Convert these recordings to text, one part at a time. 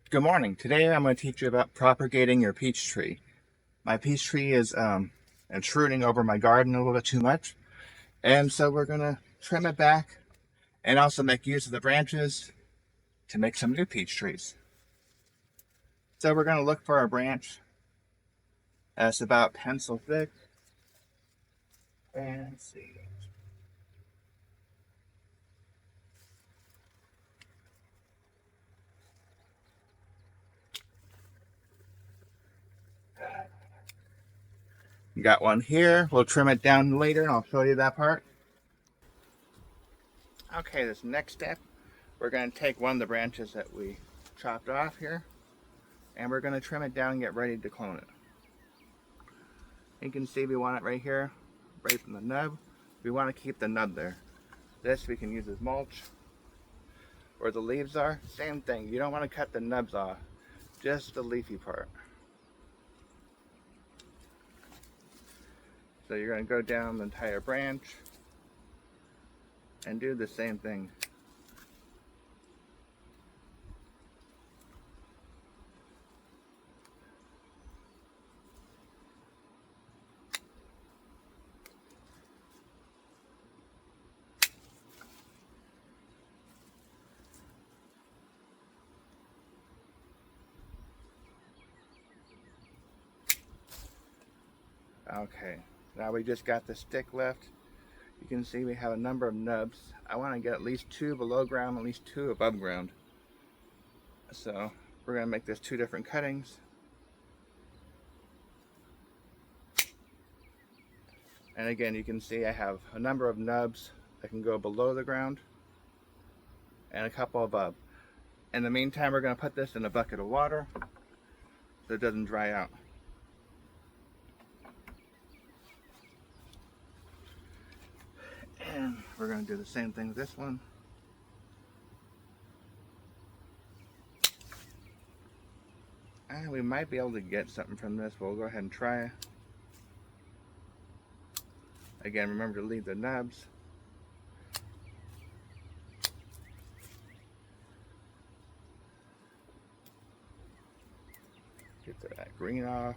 Good morning. Today I'm going to teach you about propagating your peach tree. My peach tree is intruding over my garden a little bit too much, and so we're going to trim it back and also make use of the branches to make some new peach trees. So we're going to look for a branch that's about pencil thick, and let's see. You got one here. We'll trim it down later and I'll show you that part. Okay, this next step, we're going to take one of the branches that we chopped off here and we're going to trim it down and get ready to clone it. You can see we want it right here, right from the nub. We want to keep the nub there. This we can use as mulch. Where the leaves are, same thing. You don't want to cut the nubs off, just the leafy part. So you're going to go down the entire branch and do the same thing. Okay, now we just got the stick left. You can see we have a number of nubs. I want to get at least 2 below ground, at least 2 above ground. So we're going to make this 2 different cuttings. And again, you can see I have a number of nubs that can go below the ground and a couple above. In the meantime, we're going to put this in a bucket of water so it doesn't dry out. And we're going to do the same thing with this one. And we might be able to get something from this. We'll go ahead and try. Again, remember to leave the nubs. Get that green off.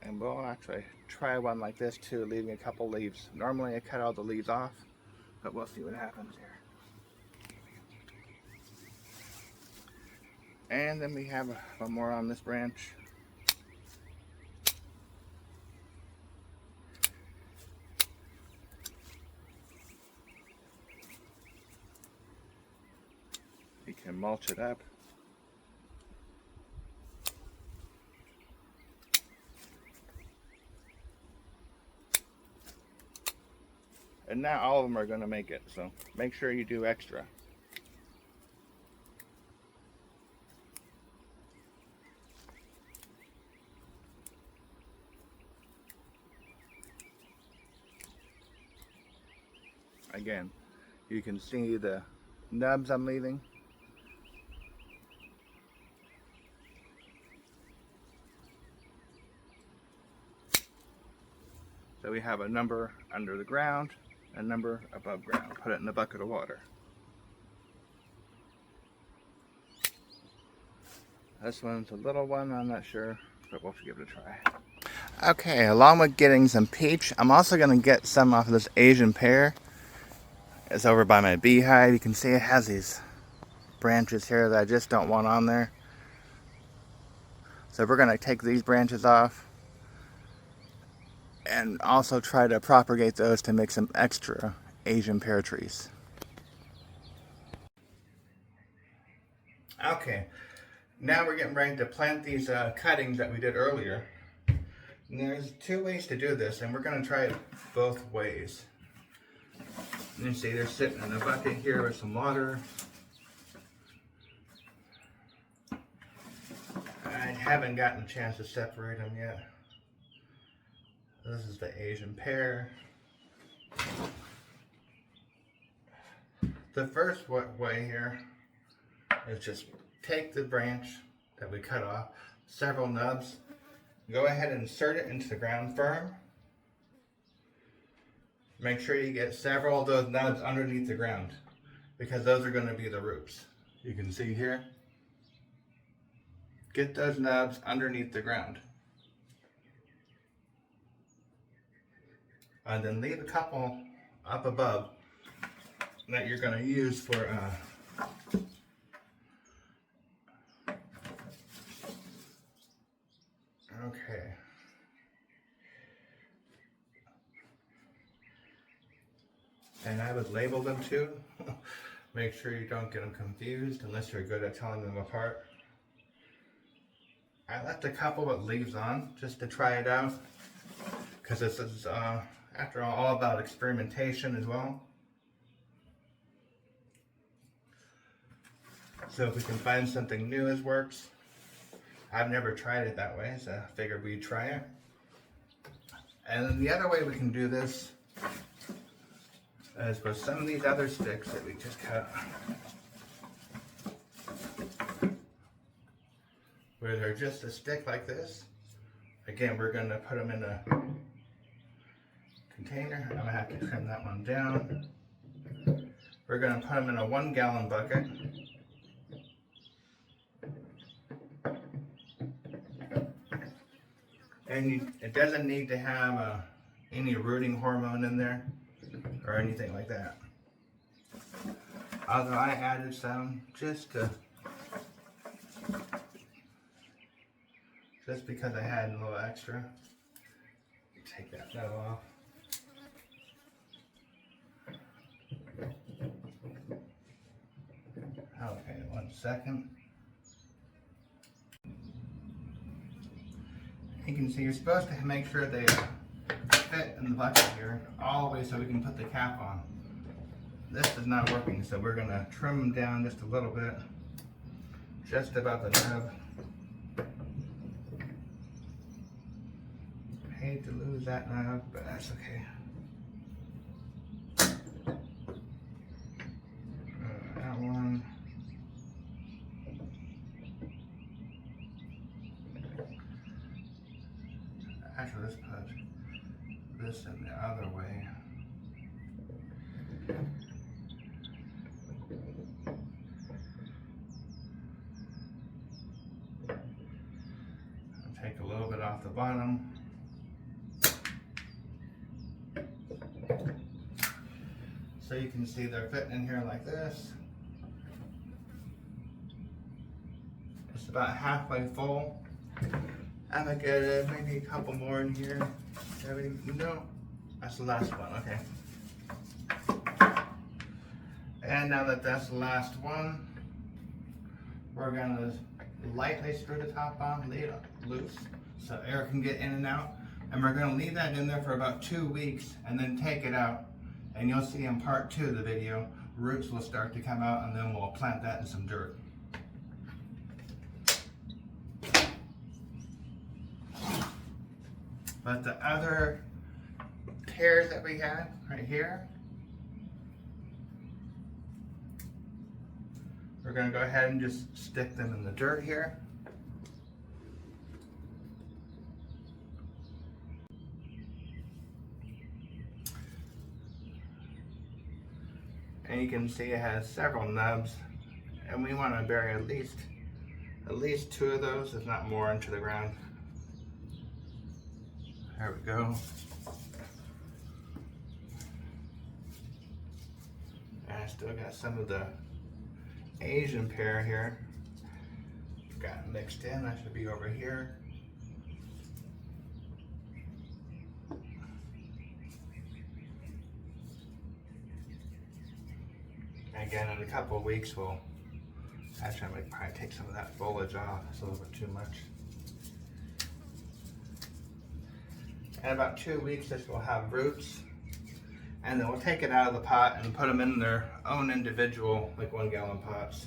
And we'll actually try one like this too, leaving a couple leaves. Normally I cut all the leaves off, but we'll see what happens here. And then we have one more on this branch. You can mulch it up. And not all of them are going to make it, so make sure you do extra. Again, you can see the nubs I'm leaving. So we have a number under the ground, a number above ground. Put it in a bucket of water. This one's a little one, I'm not sure, but we'll give it a try. Okay, along with getting some peach, I'm also going to get some off of this Asian pear. It's over by my beehive. You can see it has these branches here that I just don't want on there. So we're going to take these branches off and also try to propagate those to make some extra Asian pear trees. Okay, now we're getting ready to plant these cuttings that we did earlier. And there's 2 ways to do this, and we're going to try it both ways. You see they're sitting in a bucket here with some water. I haven't gotten a chance to separate them yet. This is the Asian pear. The first way here is just take the branch, that we cut off, several nubs. Go ahead and insert it into the ground firm. Make sure you get several of those nubs underneath the ground, because those are going to be the roots. You can see here. Get those nubs underneath the ground. And then leave a couple up above that you're going to use for okay. And I would label them too. Make sure you don't get them confused unless you're good at telling them apart. I left a couple with leaves on just to try it out, because this is after all about experimentation as well. So if we can find something new as works. I've never tried it that way, so I figured we'd try it. And then the other way we can do this is with some of these other sticks that we just cut, where they're just a stick like this. Again, we're going to put them in a container. I'm going to have to trim that one down. We're going to put them in a 1 gallon bucket. And it doesn't need to have any rooting hormone in there or anything like that. Although I added some just because I had a little extra. Take that nub off. Okay, 1 second. You can see you're supposed to make sure they fit in the bucket here all the way so we can put the cap on. This is not working, so we're going to trim them down just a little bit, just above the nub. I hate to lose that nub, but that's okay. That one. Actually, let's put this in the other way. I'll take a little bit off the bottom. So you can see they're fitting in here like this. It's about halfway full. I'm gonna get maybe a couple more in here. No, that's the last one, okay. And now that that's the last one, we're gonna lightly screw the top on, leave it loose so air can get in and out. And we're gonna leave that in there for about 2 weeks and then take it out. And you'll see in part 2 of the video, roots will start to come out, and then we'll plant that in some dirt. But the other pears that we had right here, we're going to go ahead and just stick them in the dirt here. And you can see it has several nubs, and we want to bury at least 2 of those, if not more, into the ground. There we go. And I still got some of the Asian pear here. Got mixed in. That should be over here. Again, in a couple of weeks, we'll actually probably take some of that foliage off. It's a little bit too much. In about 2 weeks, this will have roots, and then we'll take it out of the pot and put them in their own individual, like 1 gallon pots.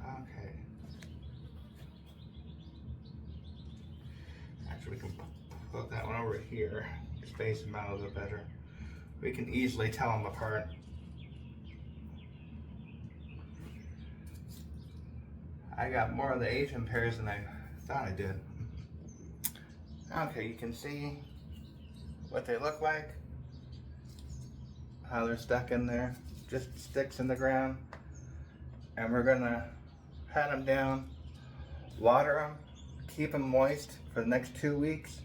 Okay. Actually, we can put that one over here. space them out a little better. We can easily tell them apart. I got more of the Asian pears than I thought I did. Okay, you can see what they look like, how they're stuck in there, just sticks in the ground. And we're gonna pat them down, water them, keep them moist for the next 2 weeks,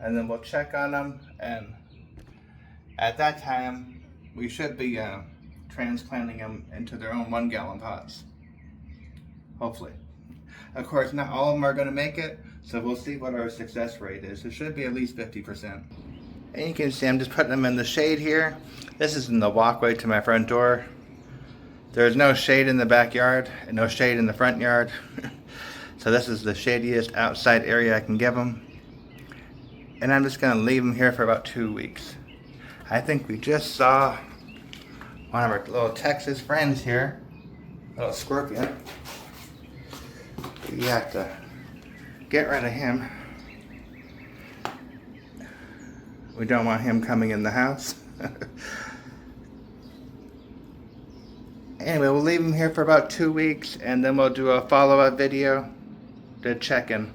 and then we'll check on them, and at that time we should be transplanting them into their own 1 gallon pots, hopefully. Of course, not all of them are going to make it, so we'll see what our success rate is. It should be at least 50%. And you can see I'm just putting them in the shade here. This is in the walkway to my front door. There's no shade in the backyard and no shade in the front yard. So this is the shadiest outside area I can give them. And I'm just going to leave them here for about 2 weeks. I think we just saw one of our little Texas friends here, a little scorpion. We have to get rid of him. We don't want him coming in the house. Anyway, we'll leave him here for about 2 weeks, and then we'll do a follow-up video to check in.